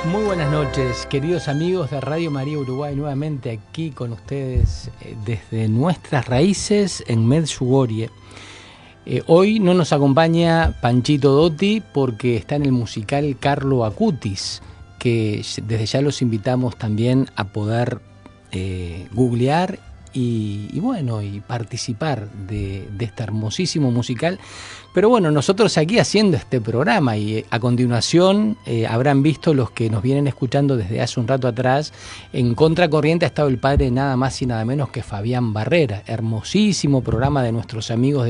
Muy buenas noches, queridos amigos de Radio María Uruguay, nuevamente aquí con ustedes desde nuestras raíces en Medjugorje. Hoy no nos acompaña Panchito Dotti porque está en el musical Carlo Acutis, que desde ya los invitamos también a poder googlear y participar de este hermosísimo musical. Pero bueno, nosotros aquí haciendo este programa y a continuación habrán visto los que nos vienen escuchando desde hace un rato atrás, en Contracorriente ha estado el padre nada más y nada menos que Fabián Barrera, hermosísimo programa de nuestros amigos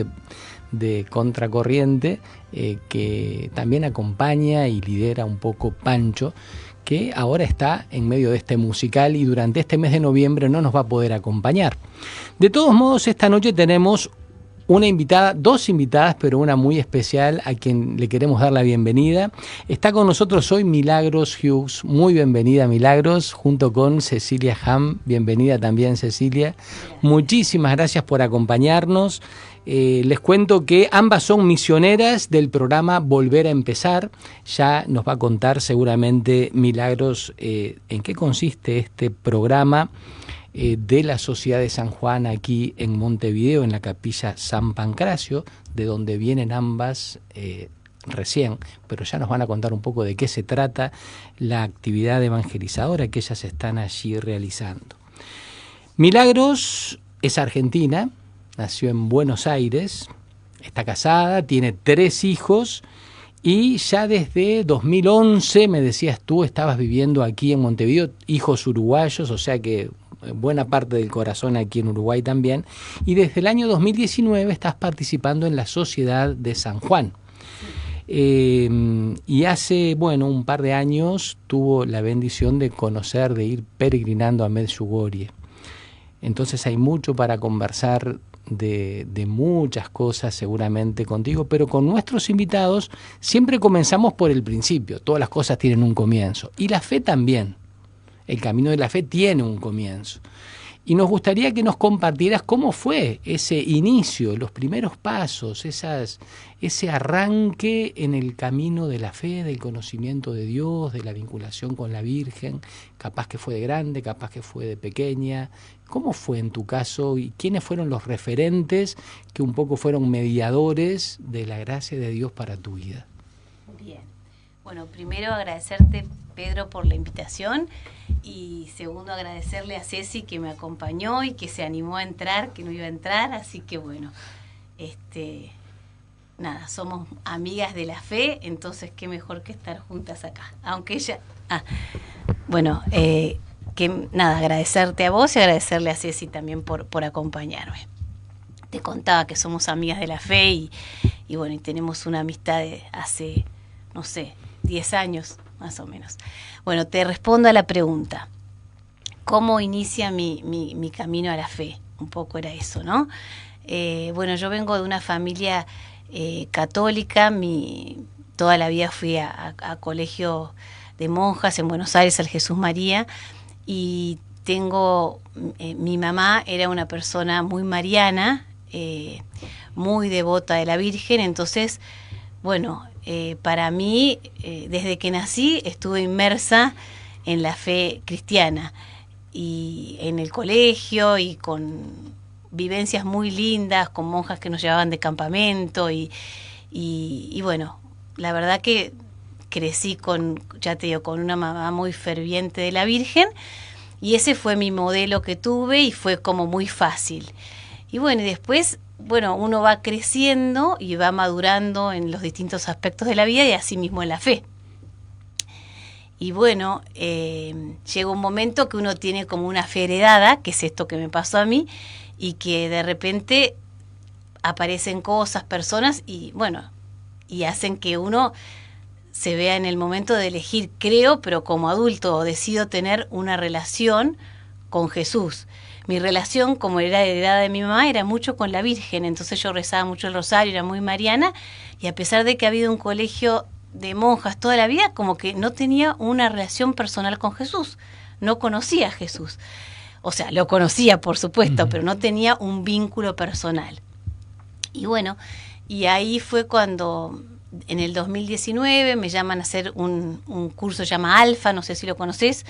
de Contracorriente, que también acompaña y lidera un poco Pancho, que ahora está en medio de este musical y durante este mes de noviembre no nos va a poder acompañar. De todos modos, esta noche tenemos una invitada, dos invitadas, pero una muy especial a quien le queremos dar la bienvenida. Está con nosotros hoy Milagros Hughes. Muy bienvenida, Milagros, junto con Cecilia Ham. Bienvenida también, Cecilia. Muchísimas gracias por acompañarnos. Les cuento que ambas son misioneras del programa Volver a Empezar. Ya nos va a contar seguramente Milagros en qué consiste este programa de la Sociedad de San Juan aquí en Montevideo, en la capilla San Pancracio, de donde vienen ambas recién, pero ya nos van a contar un poco de qué se trata la actividad evangelizadora que ellas están allí realizando. Milagros es argentina, nació en Buenos Aires, está casada, tiene 3 hijos y ya desde 2011, me decías tú, estabas viviendo aquí en Montevideo, hijos uruguayos, o sea que buena parte del corazón aquí en Uruguay también, y desde el año 2019 estás participando en la Sociedad de San Juan. Y hace, un par de años tuvo la bendición de conocer, de ir peregrinando a Medjugorje. Entonces hay mucho para conversar de muchas cosas seguramente contigo, pero con nuestros invitados siempre comenzamos por el principio. Todas las cosas tienen un comienzo, y la fe también. El camino de la fe tiene un comienzo. Y nos gustaría que nos compartieras cómo fue ese inicio, los primeros pasos, ese arranque en el camino de la fe, del conocimiento de Dios, de la vinculación con la Virgen. Capaz que fue de grande, capaz que fue de pequeña. ¿Cómo fue en tu caso y quiénes fueron los referentes que un poco fueron mediadores de la gracia de Dios para tu vida? Bien. Bueno, primero agradecerte, Pedro, por la invitación, y segundo agradecerle a Ceci que me acompañó y que se animó a entrar, que no iba a entrar, así que somos amigas de la fe, entonces qué mejor que estar juntas acá, aunque ella... agradecerte a vos y agradecerle a Ceci también por acompañarme. Te contaba que somos amigas de la fe y tenemos una amistad de hace, 10 años más o menos. Bueno, te respondo a la pregunta. ¿Cómo inicia mi camino a la fe? Un poco era eso, ¿no? Yo vengo de una familia católica. Toda la vida fui a colegio de monjas en Buenos Aires, al Jesús María, y mi mamá era una persona muy mariana, muy devota de la Virgen, entonces, para mí, desde que nací, estuve inmersa en la fe cristiana y en el colegio y con vivencias muy lindas, con monjas que nos llevaban de campamento y la verdad que crecí con una mamá muy ferviente de la Virgen, y ese fue mi modelo que tuve y fue como muy fácil. Y después, uno va creciendo y va madurando en los distintos aspectos de la vida y así mismo en la fe. Y llega un momento que uno tiene como una fe heredada, que es esto que me pasó a mí, y que de repente aparecen cosas, personas, y hacen que uno se vea en el momento de elegir, creo, pero como adulto decido tener una relación con Jesús. Mi relación, como era heredada de mi mamá, era mucho con la Virgen, entonces yo rezaba mucho el rosario, era muy mariana, y a pesar de que ha habido un colegio de monjas toda la vida, como que no tenía una relación personal con Jesús, no conocía a Jesús. O sea, lo conocía, por supuesto, pero no tenía un vínculo personal. Y ahí fue cuando en el 2019 me llaman a hacer un curso que se llama Alfa, no sé si lo conoces,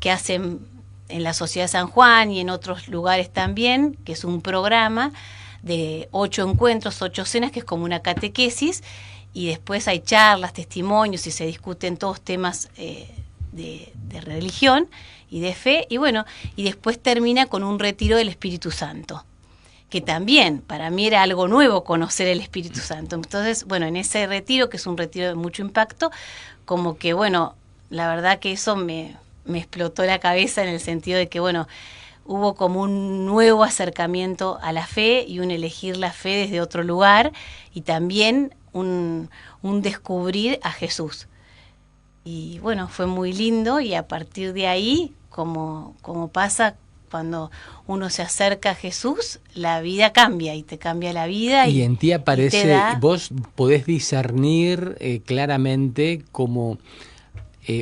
que hacen en la Sociedad San Juan y en otros lugares también, que es un programa de 8 encuentros, 8 cenas, que es como una catequesis, y después hay charlas, testimonios y se discuten todos temas de religión y de fe, y bueno, y después termina con un retiro del Espíritu Santo, que también para mí era algo nuevo conocer el Espíritu Santo. Entonces, bueno, en ese retiro, que es un retiro de mucho impacto, como que, bueno, la verdad que eso me explotó la cabeza en el sentido de que, bueno, hubo como un nuevo acercamiento a la fe y un elegir la fe desde otro lugar, y también un descubrir a Jesús. Y bueno, fue muy lindo, y a partir de ahí, como pasa cuando uno se acerca a Jesús, la vida cambia, y te cambia la vida. Y en ti aparece, vos podés discernir claramente como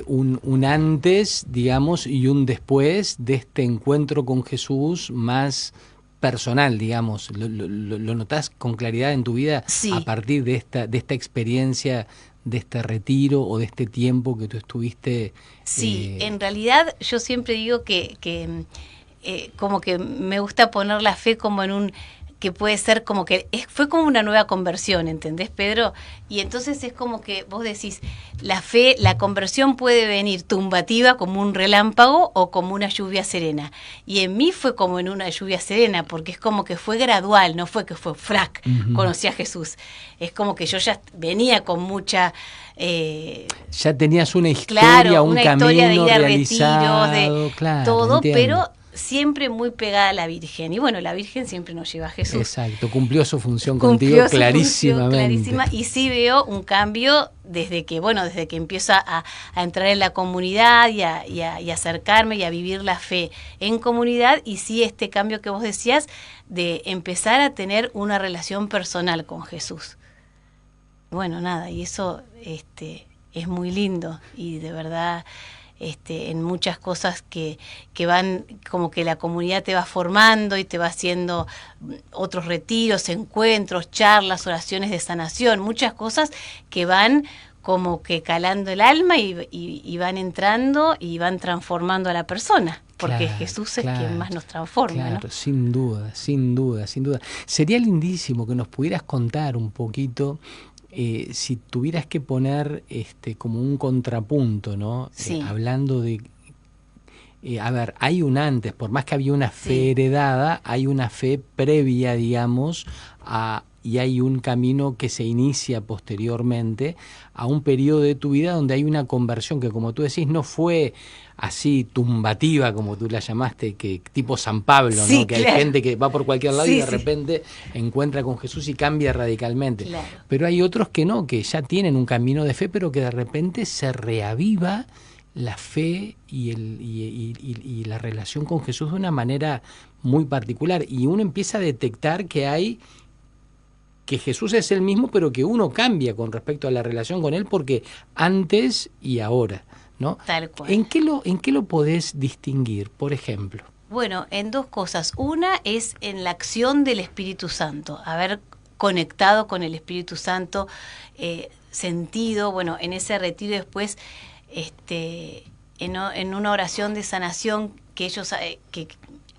un antes, digamos, y un después de este encuentro con Jesús más personal, digamos. ¿Lo notás con claridad en tu vida? Sí. A partir de esta experiencia, de este retiro o de este tiempo que tú estuviste? Sí, en realidad yo siempre digo que como que me gusta poner la fe como en un, que puede ser como que fue como una nueva conversión, ¿entendés, Pedro? Y entonces es como que vos decís, la fe, la conversión puede venir tumbativa como un relámpago o como una lluvia serena. Y en mí fue como en una lluvia serena, porque es como que fue gradual, no fue que fue frac, conocí a Jesús. Es como que yo ya venía con mucha... ya tenías una historia, claro, un una camino historia de ir a realizado, retiros, de claro, todo, entiendo. pero siempre muy pegada a la Virgen. Y bueno, la Virgen siempre nos lleva a Jesús. Exacto, cumplió su función contigo clarísimamente. Clarísima, y sí veo un cambio desde que empiezo a entrar en la comunidad y a acercarme y a vivir la fe en comunidad, y sí este cambio que vos decías de empezar a tener una relación personal con Jesús. Bueno, nada, y eso es muy lindo, y de verdad... en muchas cosas que van, como que la comunidad te va formando y te va haciendo otros retiros, encuentros, charlas, oraciones de sanación, muchas cosas que van como que calando el alma y van entrando y van transformando a la persona, porque claro, Jesús es quien más nos transforma, claro, ¿no? Sin duda, sin duda, sin duda. Sería lindísimo que nos pudieras contar un poquito, si tuvieras que poner como un contrapunto, ¿no? Sí. Hablando de... a ver, hay un antes, por más que había una fe heredada, hay una fe previa, digamos, y hay un camino que se inicia posteriormente a un periodo de tu vida donde hay una conversión que, como tú decís, no fue así tumbativa, como tú la llamaste, que tipo San Pablo, sí, ¿no? Que claro. hay gente que va por cualquier lado y de sí. repente encuentra con Jesús y cambia radicalmente. Claro. Pero hay otros que no, que ya tienen un camino de fe, pero que de repente se reaviva la fe y la relación con Jesús de una manera muy particular, y uno empieza a detectar que Jesús es el mismo, pero que uno cambia con respecto a la relación con él, porque antes y ahora, ¿no? Tal cual. ¿En qué lo podés distinguir, por ejemplo? Bueno, en dos cosas. Una es en la acción del Espíritu Santo, haber conectado con el Espíritu Santo, sentido, bueno, en ese retiro después, en una oración de sanación que ellos que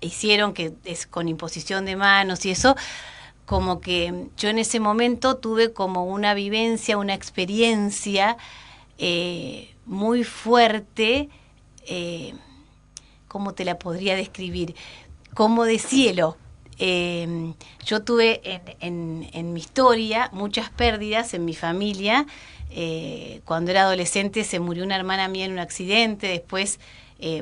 hicieron, que es con imposición de manos y eso, como que yo en ese momento tuve como una vivencia, una experiencia muy fuerte, ¿cómo te la podría describir? Como de cielo. Yo tuve en mi historia muchas pérdidas en mi familia. Cuando era adolescente se murió una hermana mía en un accidente, después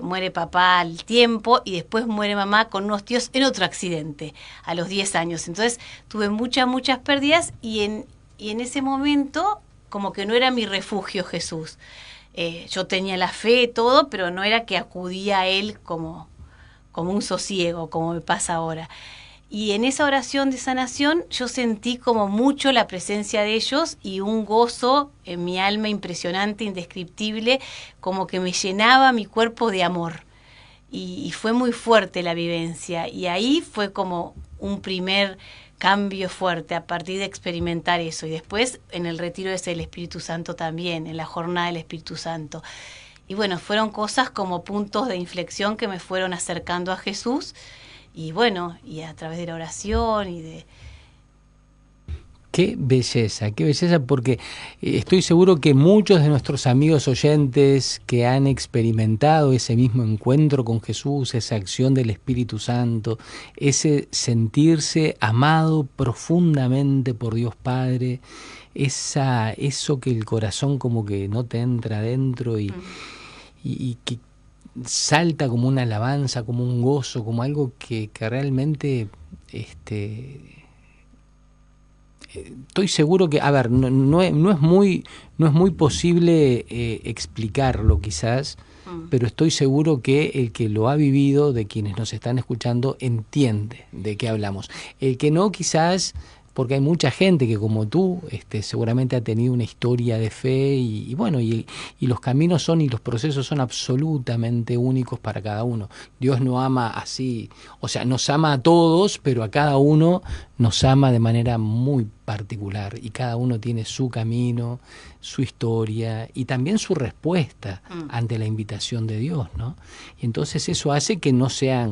muere papá al tiempo y después muere mamá con unos tíos en otro accidente a los 10 años. Entonces tuve muchas pérdidas, y en ese momento como que no era mi refugio Jesús. Yo tenía la fe, todo, pero no era que acudía a él como un sosiego, como me pasa ahora. Y en esa oración de sanación yo sentí como mucho la presencia de ellos y un gozo en mi alma impresionante, indescriptible, como que me llenaba mi cuerpo de amor. Y fue muy fuerte la vivencia. Y ahí fue como un primer cambio fuerte a partir de experimentar eso. Y después en el retiro ese del Espíritu Santo también, en la jornada del Espíritu Santo. Y bueno, fueron cosas como puntos de inflexión que me fueron acercando a Jesús. Y bueno, y a través de la oración y de... Qué belleza, porque estoy seguro que muchos de nuestros amigos oyentes que han experimentado ese mismo encuentro con Jesús, esa acción del Espíritu Santo, ese sentirse amado profundamente por Dios Padre, eso que el corazón como que no te entra adentro y que salta como una alabanza, como un gozo, como algo que realmente... estoy seguro que, a ver, no es muy posible explicarlo quizás, pero estoy seguro que el que lo ha vivido, de quienes nos están escuchando, entiende de qué hablamos. El que no, quizás, porque hay mucha gente que como tú seguramente ha tenido una historia de fe y bueno, y los caminos y los procesos son absolutamente únicos para cada uno. Dios no ama así, o sea, nos ama a todos, pero a cada uno nos ama de manera muy particular y cada uno tiene su camino, su historia y también su respuesta ante la invitación de Dios, ¿no? Y entonces eso hace que no sea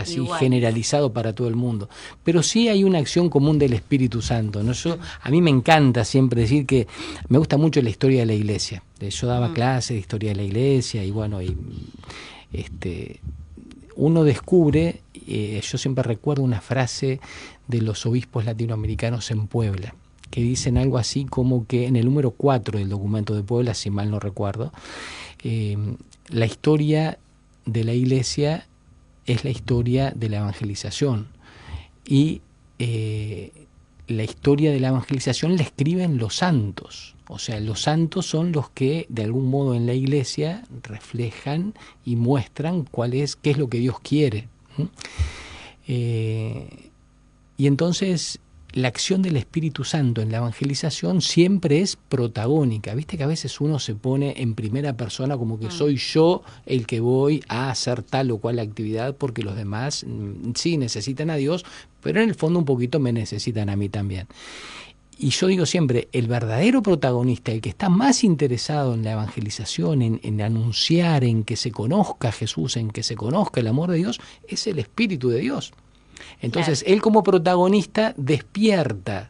así igual, generalizado para todo el mundo, pero sí hay una acción común del Espíritu Santo, ¿no? A mí me encanta siempre decir que me gusta mucho la historia de la Iglesia. Yo daba clases de historia de la Iglesia y bueno, uno descubre, yo siempre recuerdo una frase de los obispos latinoamericanos en Puebla, que dicen algo así como que en el número 4 del documento de Puebla, si mal no recuerdo, la historia de la Iglesia es la historia de la evangelización y la historia de la evangelización la escriben los santos. O sea, los santos son los que de algún modo en la Iglesia reflejan y muestran qué es lo que Dios quiere. Y entonces la acción del Espíritu Santo en la evangelización siempre es protagónica. Viste que a veces uno se pone en primera persona como que soy yo el que voy a hacer tal o cual actividad porque los demás sí necesitan a Dios, pero en el fondo un poquito me necesitan a mí también. Y yo digo siempre, el verdadero protagonista, el que está más interesado en la evangelización, en anunciar, en que se conozca a Jesús, en que se conozca el amor de Dios, es el Espíritu de Dios. Entonces, claro, él como protagonista despierta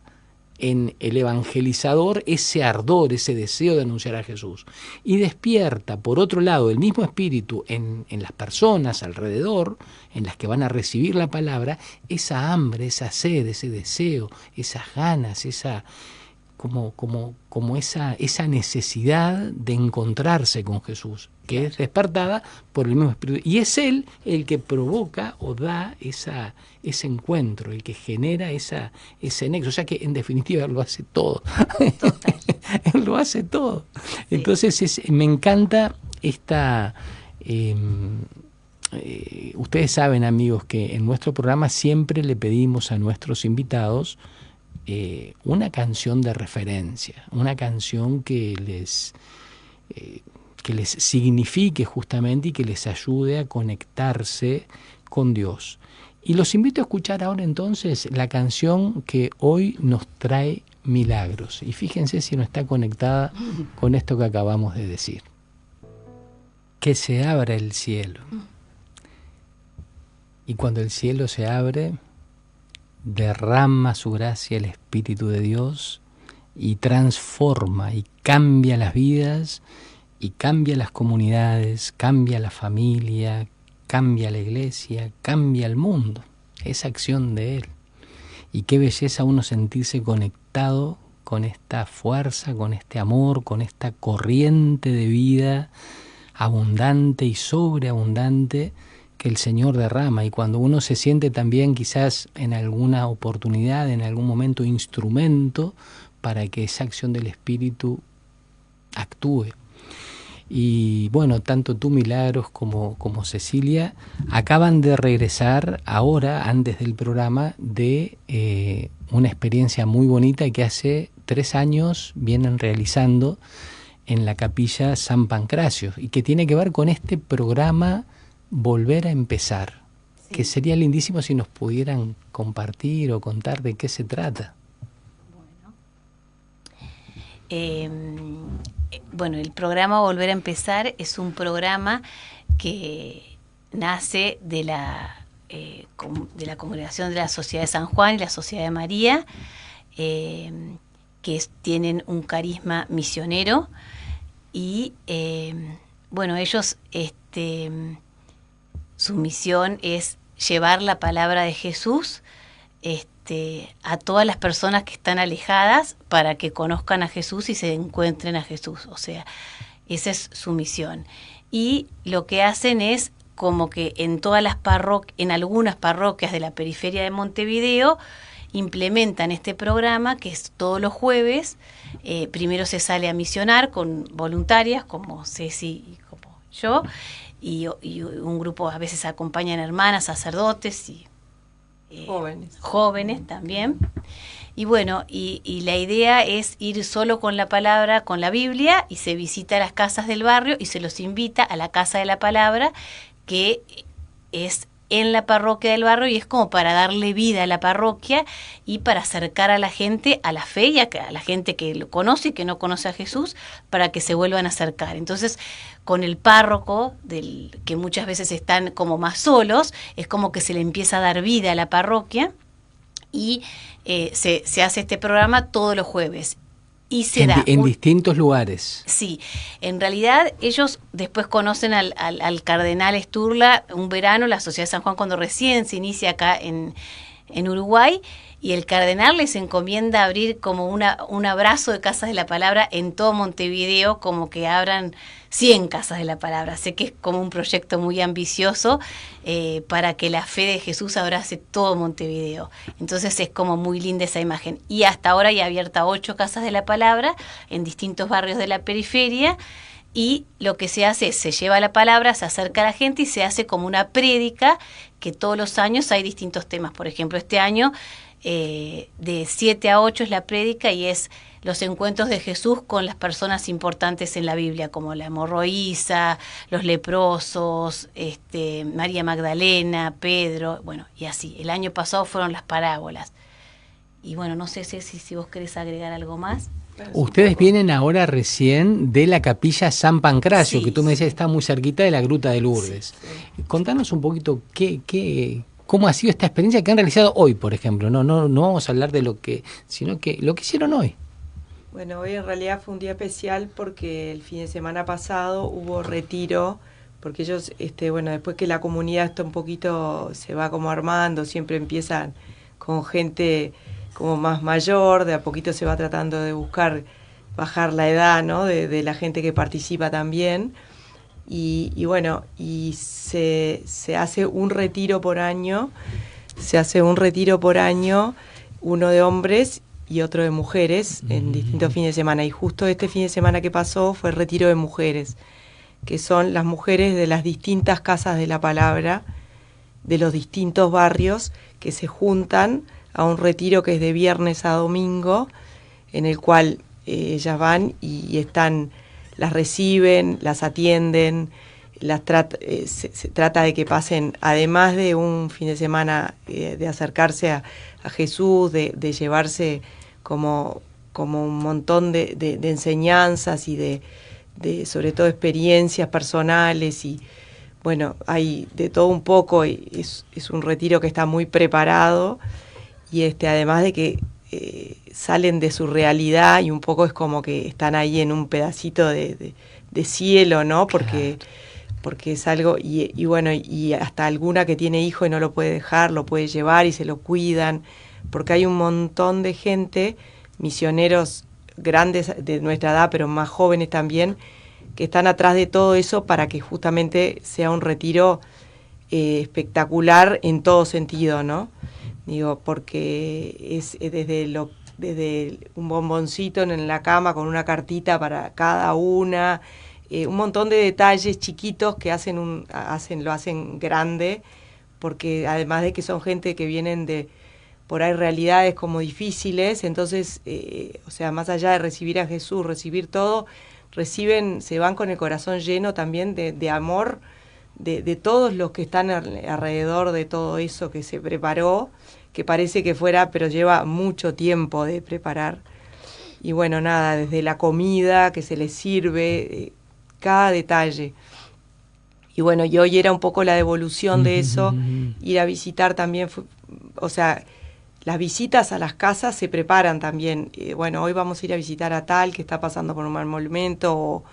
en el evangelizador ese ardor, ese deseo de anunciar a Jesús. Y despierta, por otro lado, el mismo espíritu en las personas alrededor, en las que van a recibir la palabra, esa hambre, esa sed, ese deseo, esas ganas, esa esa necesidad de encontrarse con Jesús, que es despertada por el mismo espíritu. Y es él el que provoca o da ese encuentro, el que genera ese nexo. O sea que en definitiva él lo hace todo. Él lo hace todo. Sí. Entonces me encanta esta... ustedes saben, amigos, que en nuestro programa siempre le pedimos a nuestros invitados una canción de referencia, una canción que les signifique justamente y que les ayude a conectarse con Dios. Y los invito a escuchar ahora entonces la canción que hoy nos trae milagros. Y fíjense si no está conectada con esto que acabamos de decir. Que se abra el cielo. Y cuando el cielo se abre, derrama su gracia el Espíritu de Dios y transforma y cambia las vidas y cambia las comunidades, cambia la familia, cambia la iglesia, cambia el mundo. Esa acción de Él. Y qué belleza uno sentirse conectado con esta fuerza, con este amor, con esta corriente de vida abundante y sobreabundante que el Señor derrama. Y cuando uno se siente también quizás en alguna oportunidad, en algún momento instrumento para que esa acción del Espíritu actúe. Y bueno, tanto tú, Milagros, como Cecilia acaban de regresar ahora, antes del programa, de una experiencia muy bonita que hace 3 años vienen realizando en la capilla San Pancracio y que tiene que ver con este programa Volver a Empezar. que sería lindísimo si nos pudieran compartir o contar de qué se trata. Bueno, el programa Volver a Empezar es un programa que nace de la congregación de la Sociedad de San Juan y la Sociedad de María, que tienen un carisma misionero y bueno, ellos su misión es llevar la palabra de Jesús a todas las personas que están alejadas para que conozcan a Jesús y se encuentren a Jesús. O sea, esa es su misión. Y lo que hacen es como que en algunas parroquias de la periferia de Montevideo implementan este programa que es todos los jueves. Primero se sale a misionar con voluntarias como Ceci y como yo, y un grupo, a veces acompañan hermanas, sacerdotes y jóvenes también. Y bueno, y la idea es ir solo con la palabra, con la Biblia, y se visita las casas del barrio y se los invita a la Casa de la Palabra, que es en la parroquia del barrio, y es como para darle vida a la parroquia y para acercar a la gente a la fe y a la gente que lo conoce y que no conoce a Jesús, para que se vuelvan a acercar. Entonces, con el párroco, que muchas veces están como más solos, es como que se le empieza a dar vida a la parroquia, y se hace este programa todos los jueves. Y se da en distintos lugares. Sí, en realidad ellos después conocen al cardenal Sturla un verano, la Sociedad de San Juan, cuando recién se inicia acá en Uruguay, y el cardenal les encomienda abrir como un abrazo de Casas de la Palabra en todo Montevideo, como que abran 100 Casas de la Palabra. Sé que es como un proyecto muy ambicioso para que la fe de Jesús abrace todo Montevideo. Entonces es como muy linda esa imagen. Y hasta ahora hay abierta 8 Casas de la Palabra en distintos barrios de la periferia, y lo que se hace es, se lleva la palabra, se acerca a la gente y se hace como una prédica, que todos los años hay distintos temas. Por ejemplo, este año de 7 a 8 es la prédica, y es los encuentros de Jesús con las personas importantes en la Biblia, como la hemorroísa, los leprosos, María Magdalena, Pedro, bueno, y así. El año pasado fueron las parábolas. Y bueno, no sé si vos querés agregar algo más. Ustedes vienen ahora recién de la capilla San Pancracio, que tú me decías está muy cerquita de la Gruta de Lourdes. Sí. Contanos un poquito cómo ha sido esta experiencia que han realizado hoy, por ejemplo. No vamos a hablar de sino que lo que hicieron hoy. Bueno, hoy en realidad fue un día especial porque el fin de semana pasado hubo retiro, porque ellos, después que la comunidad está un poquito, se va como armando, siempre empiezan con gente como más mayor, de a poquito se va tratando de bajar la edad, ¿no? de la gente que participa también. Y se hace un retiro por año, uno de hombres y otro de mujeres, en distintos fines de semana. Y justo este fin de semana que pasó fue el retiro de mujeres, que son las mujeres de las distintas Casas de la Palabra, de los distintos barrios, que se juntan a un retiro que es de viernes a domingo, en el cual ellas van y las reciben, las atienden, se trata de que pasen, además de un fin de semana de acercarse a Jesús, de llevarse como un montón de enseñanzas y de sobre todo experiencias personales, y bueno, hay de todo un poco, y es un retiro que está muy preparado, y además de que salen de su realidad, y un poco es como que están ahí en un pedacito de cielo, ¿no? Porque es algo, y bueno, y hasta alguna que tiene hijo y no lo puede dejar, lo puede llevar y se lo cuidan, porque hay un montón de gente, misioneros grandes de nuestra edad, pero más jóvenes también, que están atrás de todo eso para que justamente sea un retiro espectacular en todo sentido, ¿no? Digo, porque es desde un bomboncito en la cama con una cartita para cada una, un montón de detalles chiquitos que lo hacen grande, porque además de que son gente que vienen de por ahí realidades como difíciles, entonces, más allá de recibir a Jesús, recibir todo, se van con el corazón lleno también de amor, de todos los que están alrededor de todo eso que se preparó, que parece que fuera, pero lleva mucho tiempo de preparar. Y bueno, nada, desde la comida que se les sirve, cada detalle. Y bueno, y hoy era un poco la devolución de eso, ir a visitar también, o sea, las visitas a las casas se preparan también. Bueno, hoy vamos a ir a visitar a tal que está pasando por un mal momento,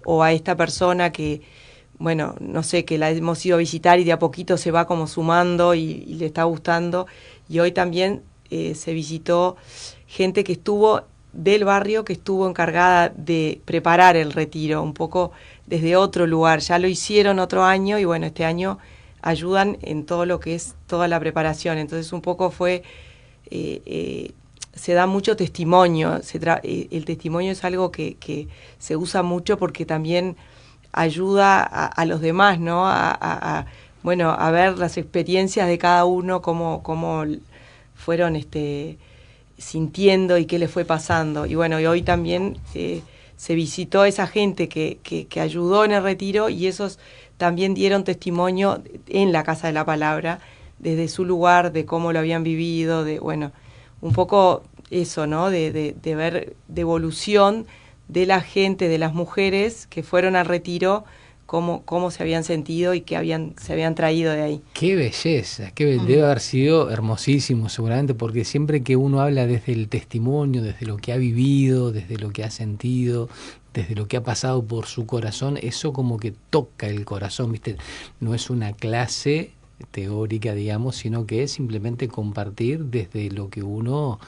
o a esta persona que, bueno, no sé, que la hemos ido a visitar y de a poquito se va como sumando y le está gustando. Y hoy también se visitó gente que estuvo del barrio, que estuvo encargada de preparar el retiro, un poco desde otro lugar. Ya lo hicieron otro año y bueno, este año ayudan en todo lo que es toda la preparación. Entonces un poco fue... se da mucho testimonio, el testimonio es algo que se usa mucho porque también ayuda a los demás, ¿no? Bueno, a ver las experiencias de cada uno, cómo fueron sintiendo y qué les fue pasando. Y bueno, y hoy también se visitó a esa gente que ayudó en el retiro y esos también dieron testimonio en la Casa de la Palabra, desde su lugar, de cómo lo habían vivido, de, bueno, un poco eso, ¿no? De ver devolución de la gente, de las mujeres que fueron al retiro, cómo se habían sentido y se habían traído de ahí. Qué belleza, debe haber sido hermosísimo seguramente, porque siempre que uno habla desde el testimonio, desde lo que ha vivido, desde lo que ha sentido, desde lo que ha pasado por su corazón, eso como que toca el corazón, ¿viste? No es una clase teórica, digamos, sino que es simplemente compartir desde lo que uno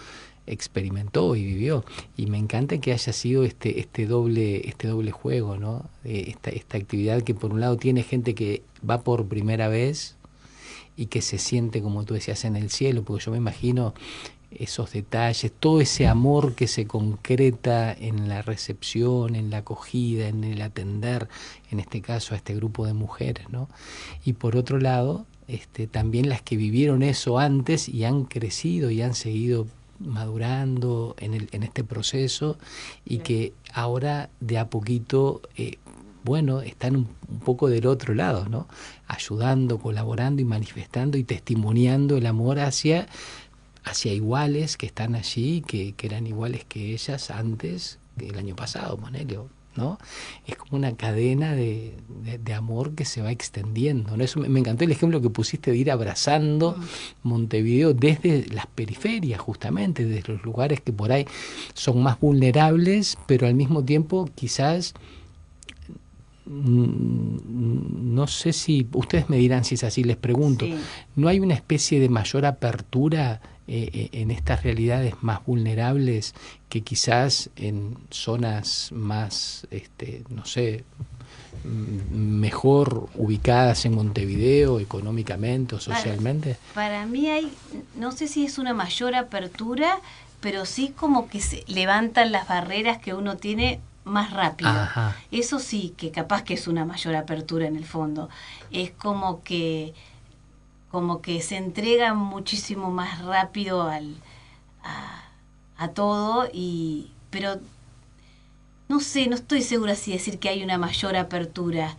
experimentó y vivió. Y me encanta que haya sido este doble juego, ¿no? Esta actividad que por un lado tiene gente que va por primera vez y que se siente, como tú decías, en el cielo, porque yo me imagino esos detalles, todo ese amor que se concreta en la recepción, en la acogida, en el atender, en este caso a este grupo de mujeres, ¿no? Y por otro lado, también las que vivieron eso antes y han crecido y han seguido madurando en este proceso y que ahora de a poquito bueno, están un poco del otro lado, ¿no? Ayudando, colaborando y manifestando y testimoniando el amor hacia iguales que están allí, que eran iguales que ellas antes del año pasado, ponele, ¿no? Es como una cadena de amor que se va extendiendo, ¿no? Eso me encantó el ejemplo que pusiste de ir abrazando Montevideo desde las periferias, justamente, desde los lugares que por ahí son más vulnerables, pero al mismo tiempo quizás, no sé si, ustedes me dirán si es así, les pregunto, sí. ¿No hay una especie de mayor apertura en estas realidades más vulnerables que quizás en zonas más, no sé, mejor ubicadas en Montevideo económicamente o socialmente? Para mí hay, no sé si es una mayor apertura, pero sí como que se levantan las barreras que uno tiene más rápido. Ajá. Eso sí, que capaz que es una mayor apertura en el fondo. Es como que se entrega muchísimo más rápido a todo, pero no sé, no estoy segura si decir que hay una mayor apertura.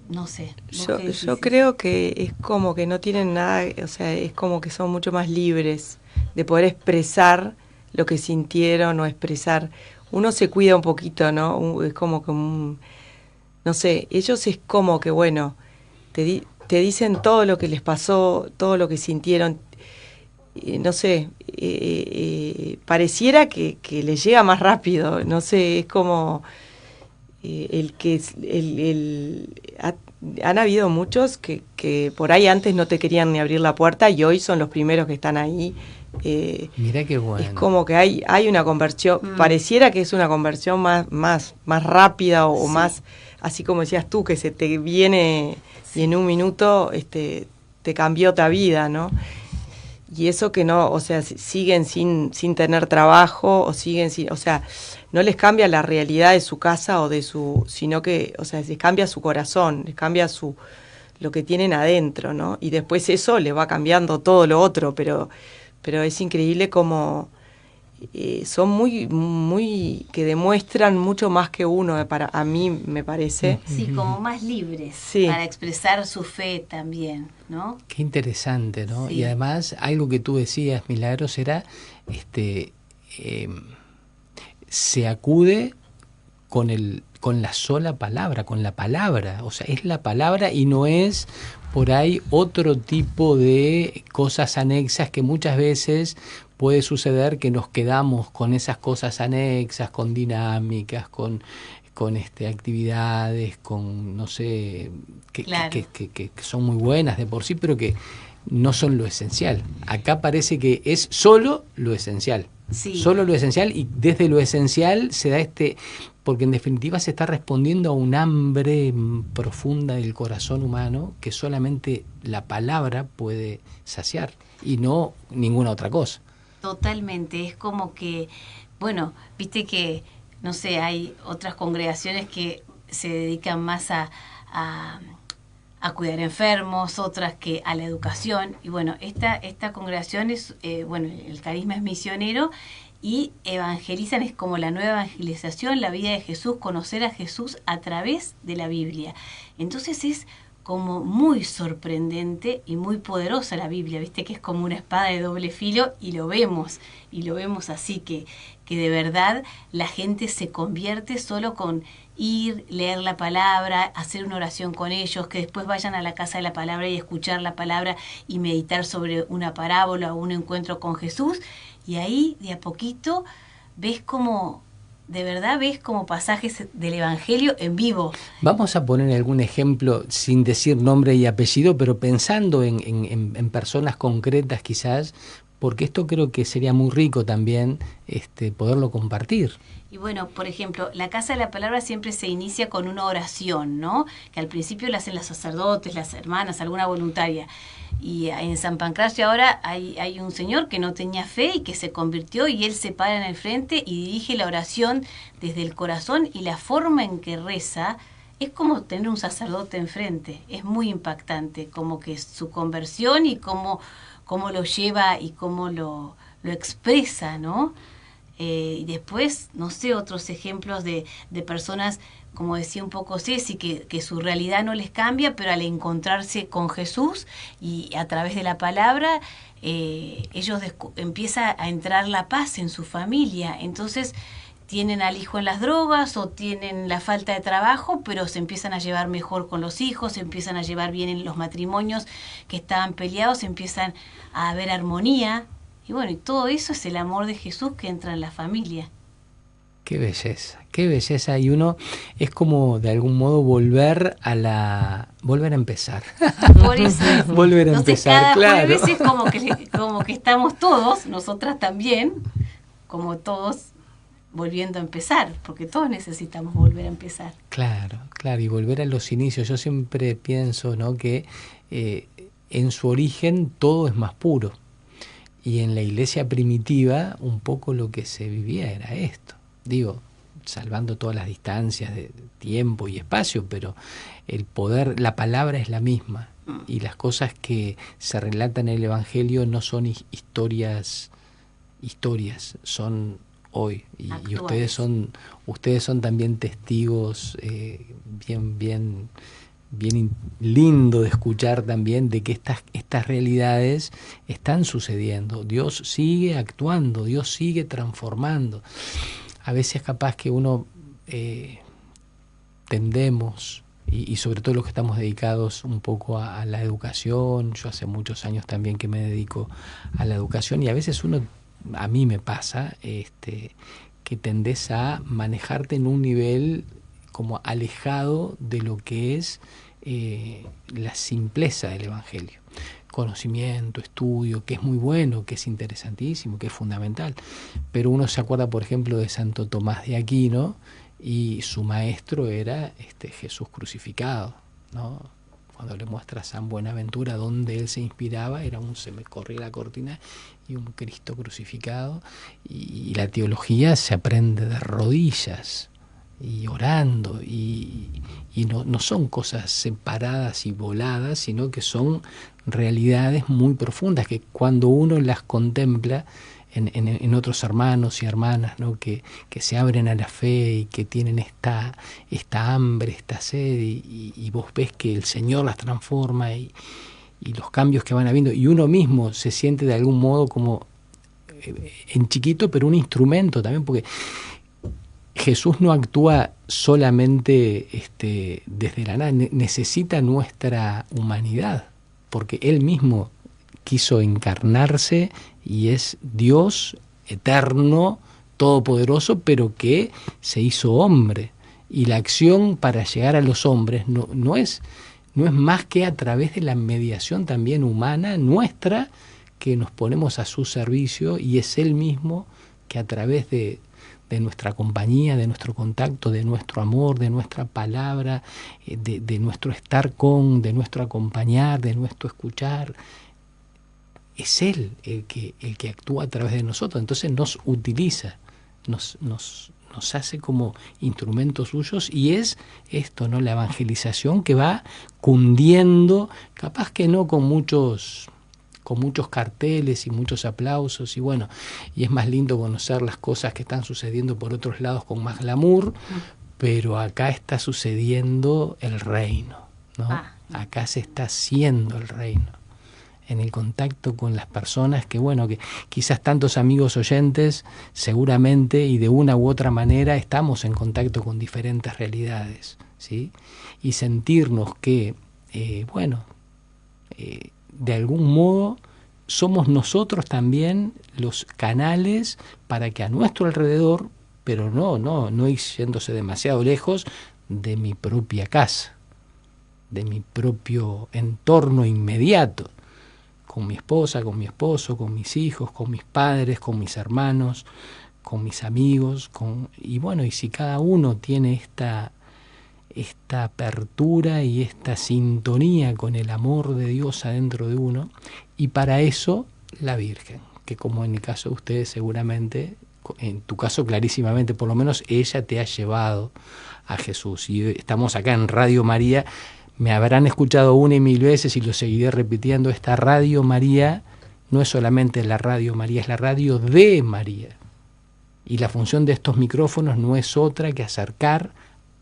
No sé. Yo creo que es como que no tienen nada, o sea, es como que son mucho más libres de poder expresar lo que sintieron o expresar. Uno se cuida un poquito, ¿no? Es como que no sé, ellos es como que, bueno, te dicen todo lo que les pasó, todo lo que sintieron, no sé, pareciera que les llega más rápido, no sé, es como han habido muchos que por ahí antes no te querían ni abrir la puerta y hoy son los primeros que están ahí. Mirá qué bueno. Es como que hay una conversión, pareciera que es una conversión más rápida o sí. Más, así como decías tú, que se te viene sí. Y en un minuto te cambió otra vida, ¿no? Y eso que no, o sea, siguen sin tener trabajo o siguen sin, o sea, no les cambia la realidad de su casa o sino que, o sea, les cambia su corazón, les cambia lo que tienen adentro, ¿no? Y después eso le va cambiando todo lo otro, pero es increíble cómo son que demuestran mucho más que uno, a mí me parece. Sí, como más libres, sí, para expresar su fe también, ¿no? Qué interesante, ¿no? Sí. Y además, algo que tú decías, Milagros, era, se acude con la sola palabra, con la palabra, o sea, es la palabra y no es por ahí otro tipo de cosas anexas que muchas veces puede suceder que nos quedamos con esas cosas anexas, con dinámicas, con actividades, con, no sé, Claro. que son muy buenas de por sí, pero que no son lo esencial. Acá parece que es solo lo esencial. Sí. Solo lo esencial, y desde lo esencial se da porque en definitiva se está respondiendo a un hambre profunda del corazón humano que solamente la palabra puede saciar y no ninguna otra cosa. Totalmente, es como que, bueno, viste que, no sé, hay otras congregaciones que se dedican más a cuidar enfermos, otras que a la educación, y bueno, esta congregación es, bueno, el carisma es misionero y evangelizan, es como la nueva evangelización, la vida de Jesús, conocer a Jesús a través de la Biblia. Entonces es como muy sorprendente y muy poderosa la Biblia, viste que es como una espada de doble filo y lo vemos así, que de verdad la gente se convierte solo con ir, leer la palabra, hacer una oración con ellos, que después vayan a la casa de la palabra y escuchar la palabra y meditar sobre una parábola o un encuentro con Jesús, y ahí de a poquito ves como, de verdad ves como pasajes del Evangelio en vivo. Vamos a poner algún ejemplo sin decir nombre y apellido, pero pensando en personas concretas quizás, porque esto creo que sería muy rico también poderlo compartir. Y bueno, por ejemplo, la Casa de la Palabra siempre se inicia con una oración, ¿no? Que al principio la hacen los sacerdotes, las hermanas, alguna voluntaria. Y en San Pancracio ahora hay un señor que no tenía fe y que se convirtió, y él se para en el frente y dirige la oración desde el corazón, y la forma en que reza es como tener un sacerdote enfrente. Es muy impactante, como que su conversión y cómo lo lleva y cómo lo expresa, ¿no? Y después, no sé, otros ejemplos de personas, como decía un poco Ceci, que su realidad no les cambia, pero al encontrarse con Jesús y a través de la palabra, ellos empieza a entrar la paz en su familia. Entonces tienen al hijo en las drogas o tienen la falta de trabajo, pero se empiezan a llevar mejor con los hijos, se empiezan a llevar bien en los matrimonios que estaban peleados, empiezan a haber armonía. Y bueno, y todo eso es el amor de Jesús que entra en la familia. Qué belleza. Y uno es como de algún modo volver a empezar. Por eso es. Volver a Entonces, empezar, cada claro. jueves es como que estamos todos, nosotras también, como todos volviendo a empezar, porque todos necesitamos volver a empezar. Claro, y volver a los inicios. Yo siempre pienso, ¿no?, que en su origen todo es más puro. Y en la iglesia primitiva un poco lo que se vivía era esto. Digo, salvando todas las distancias de tiempo y espacio, pero el poder, la palabra es la misma. Y las cosas que se relatan en el Evangelio no son historias, son hoy. Y ustedes son también testigos bien lindo de escuchar también de que estas realidades están sucediendo. Dios sigue actuando, Dios sigue transformando. A veces capaz que uno tendemos, y sobre todo los que estamos dedicados un poco a la educación, yo hace muchos años también que me dedico a la educación, y a veces a mí me pasa que tendés a manejarte en un nivel como alejado de lo que es la simpleza del Evangelio. Conocimiento, estudio, que es muy bueno, que es interesantísimo, que es fundamental. Pero uno se acuerda, por ejemplo, de Santo Tomás de Aquino, y su maestro era Jesús crucificado, ¿no? Cuando le muestra a San Buenaventura dónde él se inspiraba, se me corría la cortina y un Cristo crucificado. Y la teología se aprende de rodillas y orando, y no son cosas separadas y voladas, sino que son realidades muy profundas que cuando uno las contempla en otros hermanos y hermanas, ¿no? que se abren a la fe y que tienen esta hambre, esta sed, y vos ves que el Señor las transforma y los cambios que van habiendo, y uno mismo se siente de algún modo como en chiquito, pero un instrumento también, porque Jesús no actúa solamente desde la nada, necesita nuestra humanidad, porque Él mismo quiso encarnarse y es Dios eterno, todopoderoso, pero que se hizo hombre. Y la acción para llegar a los hombres no es más que a través de la mediación también humana nuestra, que nos ponemos a su servicio, y es Él mismo que a través de nuestra compañía, de nuestro contacto, de nuestro amor, de nuestra palabra, de nuestro estar de nuestro acompañar, de nuestro escuchar, es Él el que actúa a través de nosotros. Entonces nos utiliza, nos hace como instrumentos suyos, y es esto, ¿no? La evangelización que va cundiendo, capaz que no con muchos carteles y muchos aplausos, y es más lindo conocer las cosas que están sucediendo por otros lados con más glamour, pero acá está sucediendo el reino, ¿no? Acá se está haciendo el reino, en el contacto con las personas que quizás tantos amigos oyentes seguramente, y de una u otra manera estamos en contacto con diferentes realidades, ¿sí? Y sentirnos que, de algún modo somos nosotros también los canales para que a nuestro alrededor, pero no ir yéndose demasiado lejos de mi propia casa, de mi propio entorno inmediato, con mi esposa, con mi esposo, con mis hijos, con mis padres, con mis hermanos, con mis amigos, y si cada uno tiene esta apertura y esta sintonía con el amor de Dios adentro de uno, y para eso la Virgen, que como en el caso de ustedes seguramente, en tu caso clarísimamente, por lo menos ella te ha llevado a Jesús. Y estamos acá en Radio María, me habrán escuchado 1,000 veces y lo seguiré repitiendo, esta Radio María no es solamente la Radio María, es la radio de María. Y la función de estos micrófonos no es otra que acercar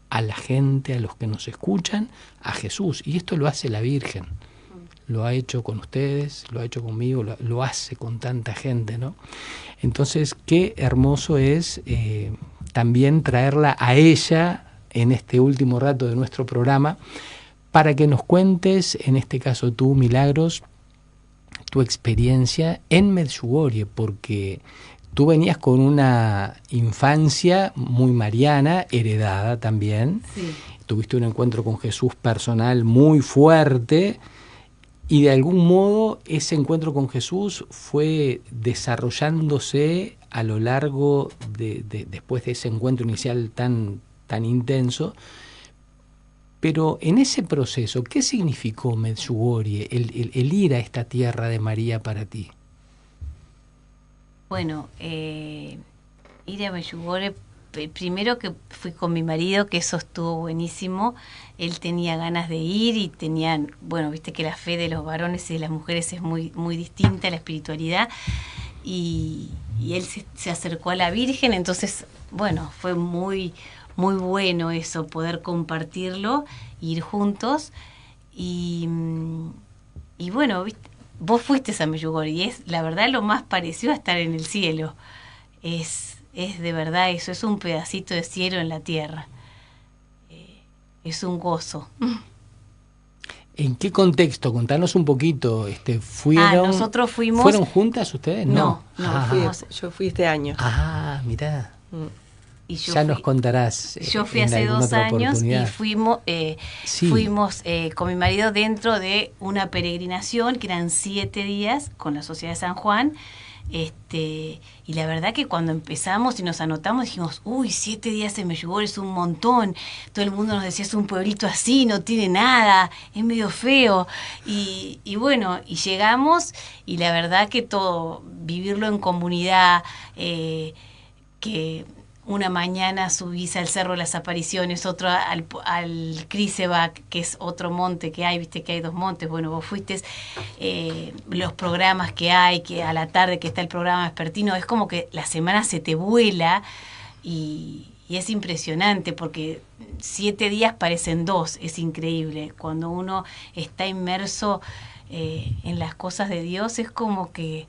a la gente, a los que nos escuchan, a Jesús. Y esto lo hace la Virgen. Lo ha hecho con ustedes, lo ha hecho conmigo, lo hace con tanta gente, ¿no? Entonces, qué hermoso es también traerla a ella en este último rato de nuestro programa, para que nos cuentes, en este caso tú, Milagros, tu experiencia en Medjugorje, porque tú venías con una infancia muy mariana, heredada también. Sí. Tuviste un encuentro con Jesús personal muy fuerte, y de algún modo ese encuentro con Jesús fue desarrollándose a lo largo después de ese encuentro inicial tan intenso. Pero en ese proceso, ¿qué significó Medjugorje, el ir a esta tierra de María para ti? Bueno, ir a Medjugorje, primero que fui con mi marido, que eso estuvo buenísimo. Él tenía ganas de ir y viste que la fe de los varones y de las mujeres es muy, muy distinta, la espiritualidad. Y él se acercó a la Virgen, entonces, fue muy, muy bueno eso, poder compartirlo, ir juntos. Y ¿viste? Vos fuiste a Medjugorje y es, la verdad, lo más parecido a estar en el cielo. Es de verdad eso, es un pedacito de cielo en la tierra. Es un gozo. ¿En qué contexto? Contanos un poquito. Nosotros fuimos... ¿Fueron juntas ustedes? No. Yo fui este año. Mirá. Y nos contarás. Yo fui hace 2 años y fuimos con mi marido dentro de una peregrinación que eran 7 días con la Sociedad de San Juan. Y la verdad que cuando empezamos y nos anotamos dijimos, 7 días en Medjugorje es un montón. Todo el mundo nos decía, es un pueblito así, no tiene nada, es medio feo. Y llegamos, y la verdad que todo, vivirlo en comunidad, que una mañana subís al Cerro de las Apariciones, otro al Crisebac, que es otro monte que hay, viste que hay 2 montes, bueno, vos fuiste, los programas que hay, que a la tarde que está el programa vespertino, es como que la semana se te vuela y es impresionante porque 7 días parecen 2, es increíble. Cuando uno está inmerso en las cosas de Dios, es como que,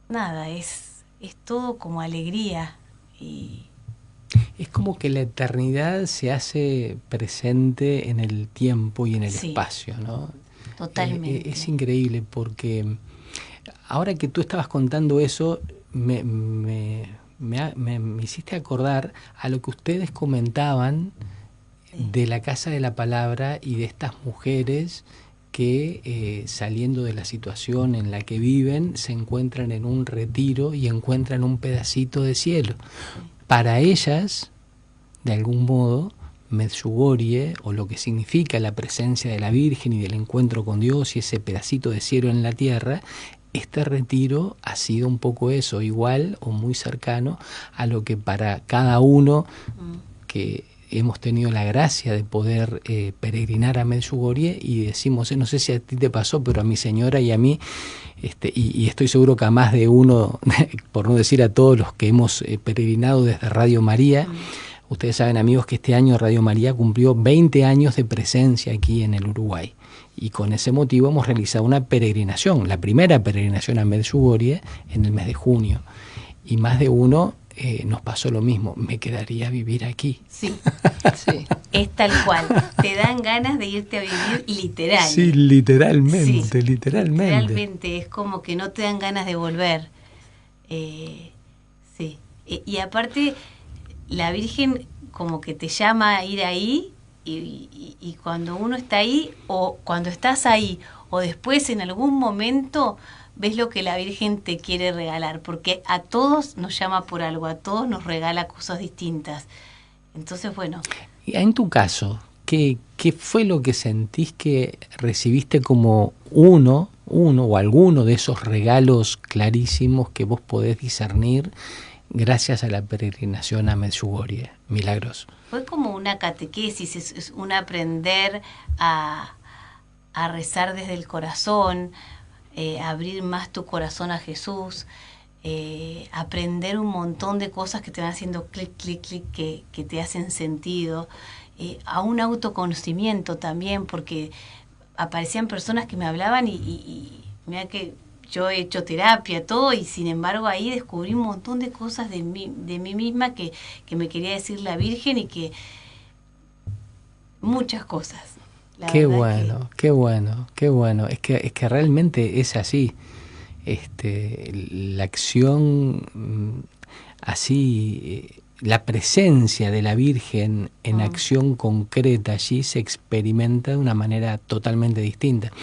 nada, es todo como alegría. Y es como que la eternidad se hace presente en el tiempo y en el espacio, ¿no? Totalmente. Es increíble porque ahora que tú estabas contando eso, me hiciste acordar a lo que ustedes comentaban de la Casa de la Palabra y de estas mujeres que saliendo de la situación en la que viven se encuentran en un retiro y encuentran un pedacito de cielo. Para ellas, de algún modo, Medjugorje, o lo que significa la presencia de la Virgen y del encuentro con Dios y ese pedacito de cielo en la tierra, este retiro ha sido un poco eso, igual o muy cercano a lo que para cada uno que hemos tenido la gracia de poder peregrinar a Medjugorje, y decimos, no sé si a ti te pasó, pero a mi señora y a mí, y estoy seguro que a más de uno, por no decir a todos los que hemos peregrinado desde Radio María, ustedes saben, amigos, que este año Radio María cumplió 20 años de presencia aquí en el Uruguay. Y con ese motivo hemos realizado una peregrinación, la primera peregrinación a Medjugorje en el mes de junio. Y más de uno nos pasó lo mismo, me quedaría a vivir aquí. Sí, sí. Es tal cual, te dan ganas de irte a vivir literal. Sí, literalmente, sí, literalmente. Realmente es como que no te dan ganas de volver. Sí, y aparte la Virgen como que te llama a ir ahí y cuando uno está ahí o cuando estás ahí o después en algún momento ves lo que la Virgen te quiere regalar, porque a todos nos llama por algo, a todos nos regala cosas distintas. Entonces, bueno. En tu caso, ¿qué fue lo que sentís que recibiste como uno o alguno de esos regalos clarísimos que vos podés discernir gracias a la peregrinación a Medjugorje? Milagros. Fue como una catequesis, es un aprender a rezar desde el corazón, abrir más tu corazón a Jesús, aprender un montón de cosas que te van haciendo clic, clic, clic, que te hacen sentido, a un autoconocimiento también, porque aparecían personas que me hablaban y mira que yo he hecho terapia, todo, y sin embargo ahí descubrí un montón de cosas de mí misma que me quería decir la Virgen y que muchas cosas. Qué bueno, qué bueno, qué bueno. Es que realmente es así. La acción así, la presencia de la Virgen en acción concreta allí se experimenta de una manera totalmente distinta.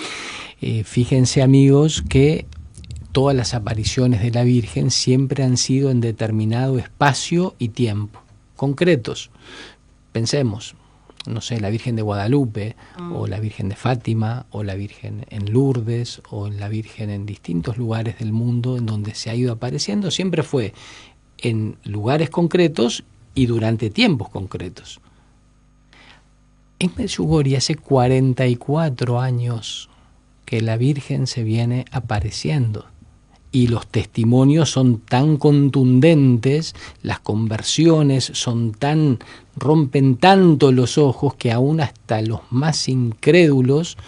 Fíjense, amigos, que todas las apariciones de la Virgen siempre han sido en determinado espacio y tiempo, concretos. Pensemos, no sé, la Virgen de Guadalupe, o la Virgen de Fátima, o la Virgen en Lourdes, o la Virgen en distintos lugares del mundo en donde se ha ido apareciendo, siempre fue en lugares concretos y durante tiempos concretos. En Medjugorje hace 44 años que la Virgen se viene apareciendo. Y los testimonios son tan contundentes, las conversiones rompen tanto los ojos que aún hasta los más incrédulos,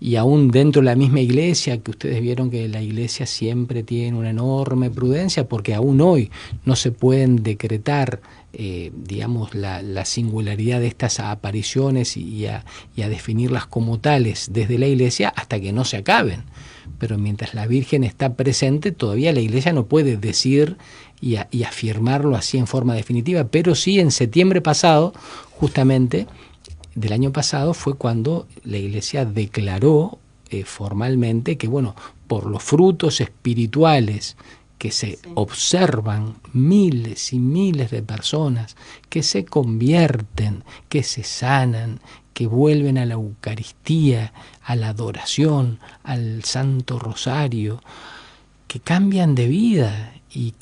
y aún dentro de la misma iglesia, que ustedes vieron que la iglesia siempre tiene una enorme prudencia, porque aún hoy no se pueden decretar, digamos, la singularidad de estas apariciones y a definirlas como tales desde la iglesia hasta que no se acaben. Pero mientras la Virgen está presente, todavía la Iglesia no puede decir y afirmarlo así en forma definitiva. Pero sí, en septiembre pasado, justamente del año pasado, fue cuando la Iglesia declaró formalmente que, bueno, por los frutos espirituales que se observan, miles y miles de personas que se convierten, que se sanan, que vuelven a la Eucaristía, a la adoración, al Santo Rosario, que cambian de vida y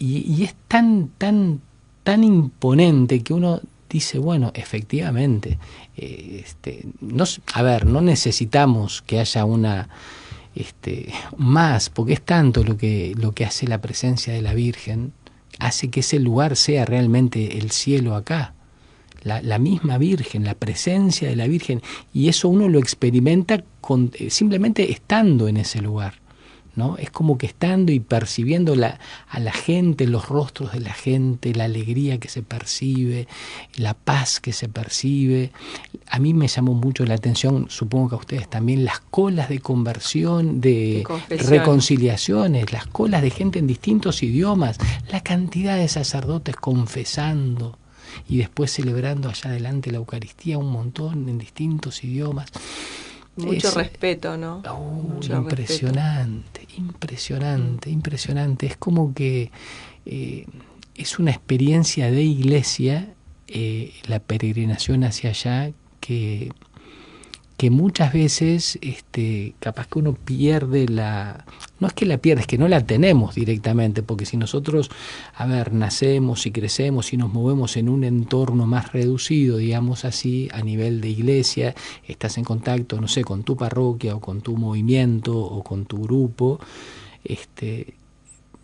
y es tan imponente que uno dice, bueno, efectivamente, no necesitamos que haya una más, porque es tanto lo que hace la presencia de la Virgen, hace que ese lugar sea realmente el cielo acá. La misma Virgen, la presencia de la Virgen, y eso uno lo experimenta simplemente estando en ese lugar, ¿no? Es como que estando y percibiendo a la gente, los rostros de la gente, la alegría que se percibe, la paz que se percibe. A mí me llamó mucho la atención, supongo que a ustedes también, las colas de conversión, de reconciliaciones, las colas de gente en distintos idiomas, la cantidad de sacerdotes confesando y después celebrando allá adelante la Eucaristía, un montón en distintos idiomas. Mucho respeto, ¿no? Mucho impresionante, respeto. Impresionante. Es como que es una experiencia de iglesia, la peregrinación hacia allá, que muchas veces capaz que uno pierde no es que la pierda, es que no la tenemos directamente, porque si nosotros, nacemos y crecemos y nos movemos en un entorno más reducido, digamos así, a nivel de iglesia, estás en contacto, no sé, con tu parroquia o con tu movimiento o con tu grupo,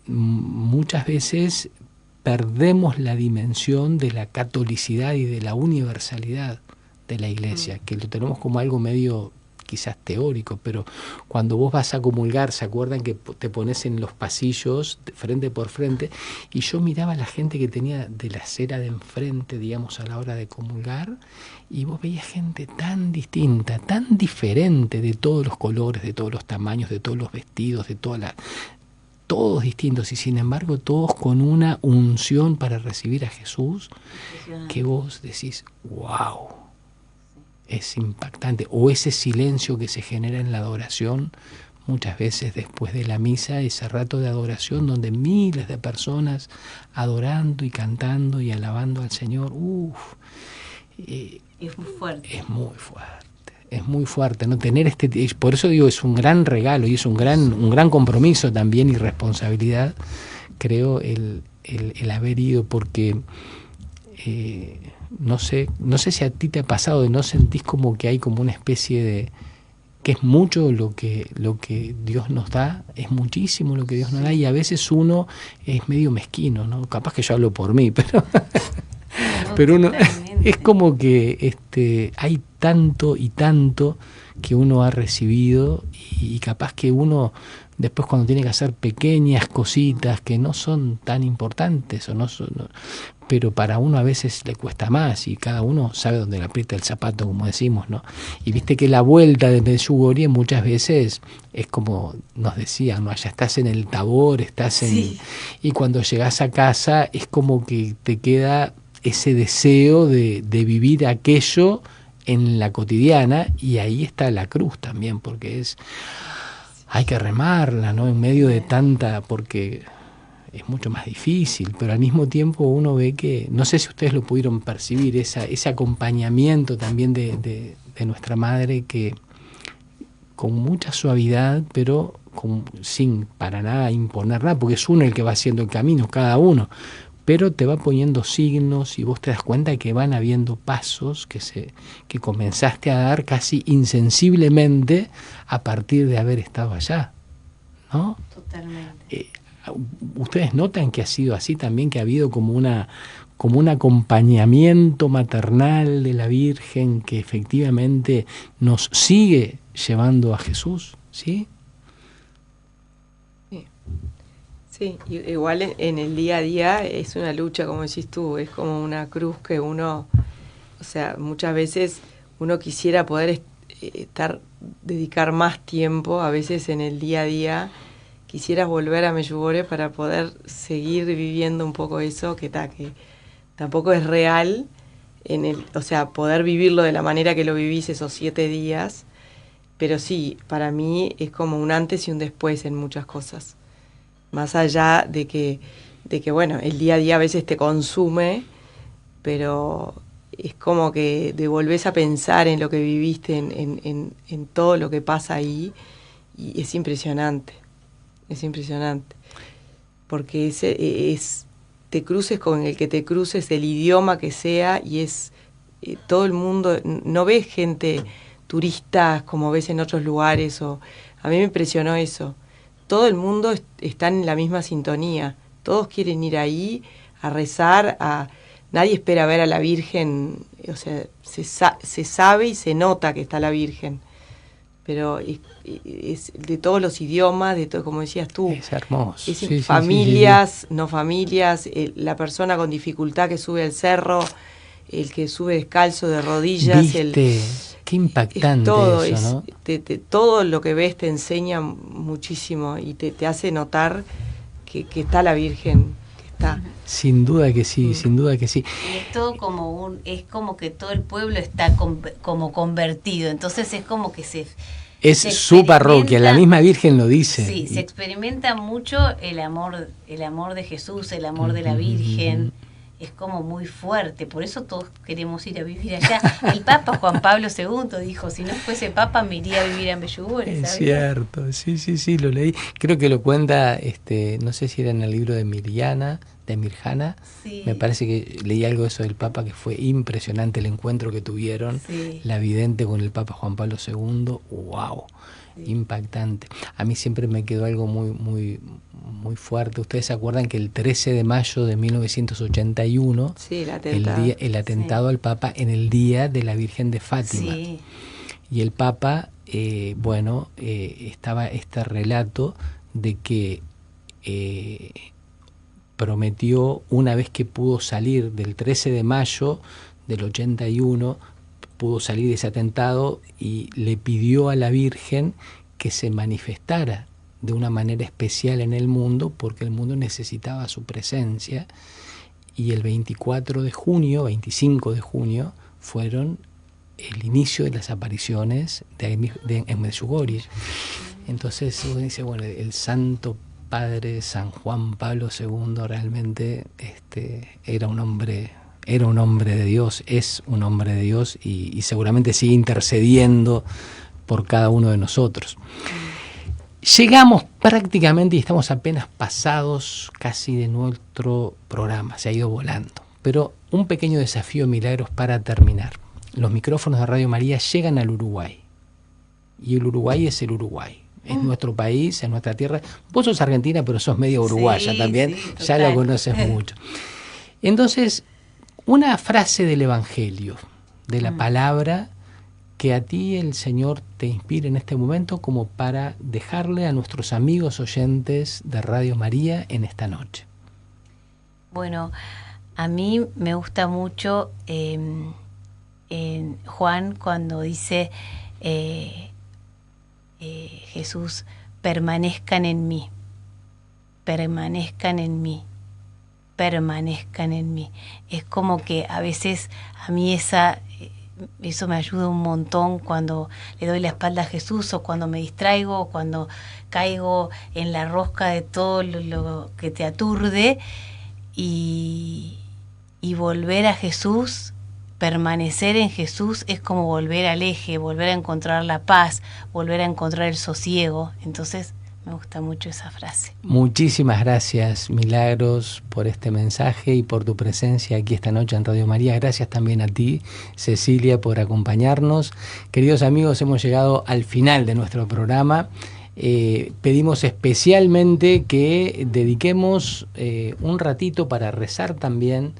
muchas veces perdemos la dimensión de la catolicidad y de la universalidad de la iglesia, que lo tenemos como algo medio quizás teórico, pero cuando vos vas a comulgar, ¿se acuerdan que te pones en los pasillos frente por frente? Y yo miraba a la gente que tenía de la acera de enfrente, digamos, a la hora de comulgar, y vos veías gente tan distinta, tan diferente, de todos los colores, de todos los tamaños, de todos los vestidos, todos distintos, y sin embargo todos con una unción para recibir a Jesús, que vos decís, wow. Es impactante. O ese silencio que se genera en la adoración, muchas veces después de la misa, ese rato de adoración donde miles de personas adorando y cantando y alabando al Señor. Es muy fuerte. Es muy fuerte, ¿no? Tener por eso digo, es un gran regalo y es un gran compromiso también y responsabilidad, creo, el haber ido, porque no sé si a ti te ha pasado, de no sentís como que hay como una especie de, que es mucho lo que Dios nos da, es muchísimo lo que Dios nos da, y a veces uno es medio mezquino, ¿no? Capaz que yo hablo por mí, pero uno es como que hay tanto y tanto que uno ha recibido, y capaz que uno después, cuando tiene que hacer pequeñas cositas que no son tan importantes pero para uno a veces le cuesta más, y cada uno sabe dónde le aprieta el zapato, como decimos, ¿no? Y viste que la vuelta de Medjugorje muchas veces es como nos decían, ¿no? Allá estás en el Tabor, y cuando llegás a casa es como que te queda ese deseo de vivir aquello en la cotidiana, y ahí está la cruz también, porque hay que remarla, ¿no? En medio de tanta, porque es mucho más difícil, pero al mismo tiempo uno ve que, no sé si ustedes lo pudieron percibir, ese acompañamiento también de nuestra madre, que con mucha suavidad, pero sin para nada imponer nada, porque es uno el que va haciendo el camino, cada uno, pero te va poniendo signos y vos te das cuenta que van habiendo pasos que comenzaste a dar casi insensiblemente a partir de haber estado allá, ¿no? Totalmente. ¿Ustedes notan que ha sido así también, que ha habido como un acompañamiento maternal de la Virgen que efectivamente nos sigue llevando a Jesús? ¿Sí? Sí, igual en el día a día es una lucha, como decís tú, es como una cruz que uno, o sea, muchas veces uno quisiera poder dedicar más tiempo, a veces en el día a día, quisieras volver a Medjugorje para poder seguir viviendo un poco eso, que tampoco es real, o sea, poder vivirlo de la manera que lo vivís esos 7 días, pero sí, para mí es como un antes y un después en muchas cosas. Más allá de que, bueno, el día a día a veces te consume, pero es como que te volvés a pensar en lo que viviste, en todo lo que pasa ahí, y es impresionante. porque te cruces con el que te cruces, el idioma que sea, y es todo el mundo, no ves gente turistas como ves en otros lugares, a mí me impresionó eso. Todo el mundo está en la misma sintonía, todos quieren ir ahí a rezar, nadie espera ver a la Virgen, o sea, se sabe y se nota que está la Virgen, pero es de todos los idiomas, de todo, como decías tú. Es hermoso. Familias, no familias, la persona con dificultad que sube al cerro, el que sube descalzo de rodillas. ¿Viste? Qué impactante todo, eso, ¿no? Todo lo que ves te enseña muchísimo y te hace notar que está la Virgen, que está. Sin duda que sí, sin duda que sí. Y es todo es como que todo el pueblo está como convertido, entonces es como que es su parroquia, la misma Virgen lo dice. Sí, se experimenta mucho el amor de Jesús, el amor de la Virgen. Es como muy fuerte, por eso todos queremos ir a vivir allá. El Papa Juan Pablo II dijo, si no fuese Papa me iría a vivir a Medjugorje. Es cierto, sí, lo leí. Creo que lo cuenta, no sé si era en el libro de Mirjana, sí. Me parece que leí algo de eso del Papa, que fue impresionante el encuentro que tuvieron, sí. La vidente con el Papa Juan Pablo II, wow, sí. Impactante. A mí siempre me quedó algo muy fuerte. Ustedes se acuerdan que el 13 de mayo de 1981, sí, el atentado sí. al Papa en el día de la Virgen de Fátima. Sí. Y el Papa, estaba este relato de que prometió, una vez que pudo salir del 13 de mayo del 81, pudo salir de ese atentado, y le pidió a la Virgen que se manifestara de una manera especial en el mundo, porque el mundo necesitaba su presencia. Y el 25 de junio fueron el inicio de las apariciones en Medjugorje. Entonces uno dice, bueno, el Santo Padre San Juan Pablo II realmente era un hombre de Dios, es un hombre de Dios, y seguramente sigue intercediendo por cada uno de nosotros. Llegamos prácticamente, y estamos apenas pasados casi de nuestro programa, se ha ido volando, pero un pequeño desafío, Milagros, para terminar. Los micrófonos de Radio María llegan al Uruguay, y el Uruguay es el Uruguay. Es nuestro país, es nuestra tierra. Vos sos argentina, pero sos medio uruguaya, sí, también, sí, ya lo conoces mucho. Entonces, una frase del Evangelio, de la palabra, que a ti el Señor te inspire en este momento, como para dejarle a nuestros amigos oyentes de Radio María en esta noche. Bueno, a mí me gusta mucho Juan cuando dice... Jesús, permanezcan en mí, permanezcan en mí, permanezcan en mí. Es como que a veces a mí eso me ayuda un montón cuando le doy la espalda a Jesús, o cuando me distraigo, o cuando caigo en la rosca de todo lo que te aturde, y volver a Jesús. Permanecer en Jesús es como volver al eje, volver a encontrar la paz, volver a encontrar el sosiego. Entonces me gusta mucho esa frase. Muchísimas gracias, Milagros, por este mensaje y por tu presencia aquí esta noche en Radio María. Gracias también a ti, Cecilia, por acompañarnos. Queridos amigos, hemos llegado al final de nuestro programa. Pedimos especialmente que dediquemos un ratito para rezar también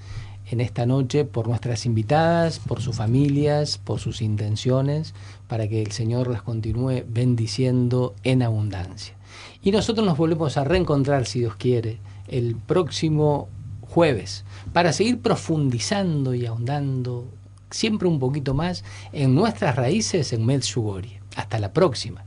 en esta noche por nuestras invitadas, por sus familias, por sus intenciones, para que el Señor las continúe bendiciendo en abundancia. Y nosotros nos volvemos a reencontrar, si Dios quiere, el próximo jueves, para seguir profundizando y ahondando siempre un poquito más en nuestras raíces en Medjugorje. Hasta la próxima.